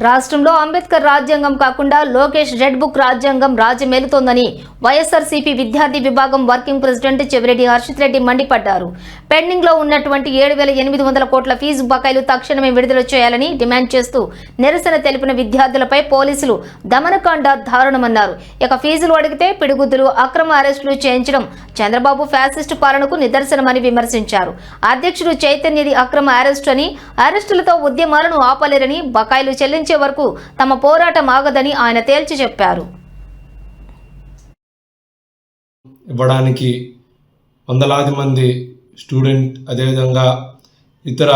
రాష్ట్రంలో అంబేద్కర్ రాజ్యాంగం కాకుండా లోకేష్ రెడ్ బుక్ రాజ్యాంగం రాజ్యమేలుతోందని వైఎస్ఆర్సీపీ విద్యార్థి విభాగం వర్కింగ్ ప్రెసిడెంట్ చెవిరెడ్డి హర్షిత్ రెడ్డి మండిపడ్డారు. పెండింగ్ లో ఉన్నటువంటి 7,800 కోట్ల ఫీజు బకాయిలు తక్షణమే విడుదల చేయాలని డిమాండ్ చేస్తూ నిరసన తెలిపిన విద్యార్థులపై పోలీసులు దమనకాండ దారుణమన్నారు. ఇక ఫీజులు అడిగితే పిడుగుద్దులు, అక్రమ అరెస్టులు చేయించడం చంద్రబాబు ఫ్యాసిస్టు పాలనకు నిదర్శనమని విమర్శించారు. అధ్యక్షుడు చైతన్యది అక్రమ అరెస్టు అని, అరెస్టులతో ఉద్యమాలను ఆపలేరని, బకాయిలు చెల్లించే వరకు తమ పోరాటం ఆగదని ఆయన తేల్చి చెప్పారు. ఇవ్వడానికి వందలాది మంది స్టూడెంట్, అదేవిధంగా ఇతర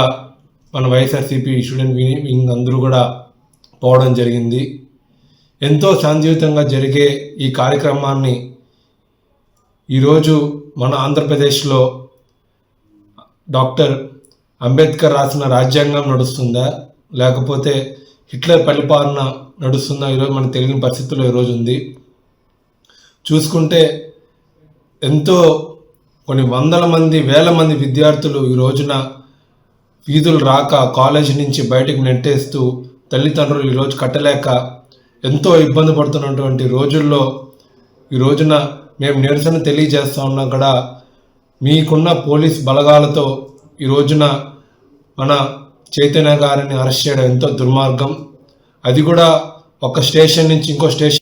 మన వైఎస్ఆర్సీపీ స్టూడెంట్ వింగ్ అందరూ కూడా పోవడం జరిగింది. ఎంతో శాంతియుతంగా జరిగే ఈ కార్యక్రమాన్ని ఈరోజు మన ఆంధ్రప్రదేశ్లో డాక్టర్ అంబేద్కర్ రాసిన రాజ్యాంగం నడుస్తుందా, లేకపోతే హిట్లర్ పరిపాలన నడుస్తుందా ఈరోజు మనకు తెలియని పరిస్థితుల్లో ఈరోజు ఉంది. చూసుకుంటే ఎంతో కొన్ని వందల మంది, వేల మంది విద్యార్థులు ఈ రోజున ఫీజులు రాక కాలేజీ నుంచి బయటకు నెట్టేస్తూ తల్లిదండ్రులు ఈరోజు కట్టలేక ఎంతో ఇబ్బంది పడుతున్నటువంటి రోజుల్లో ఈ రోజున మేము నిరసన తెలియజేస్తూ ఉన్నాం. కూడా మీకున్న పోలీస్ బలగాలతో ఈ రోజున మన చైతన్య గారిని అరెస్ట్ చేయడం ఎంతో దుర్మార్గం. అది కూడా ఒక స్టేషన్ నుంచి ఇంకో స్టేషన్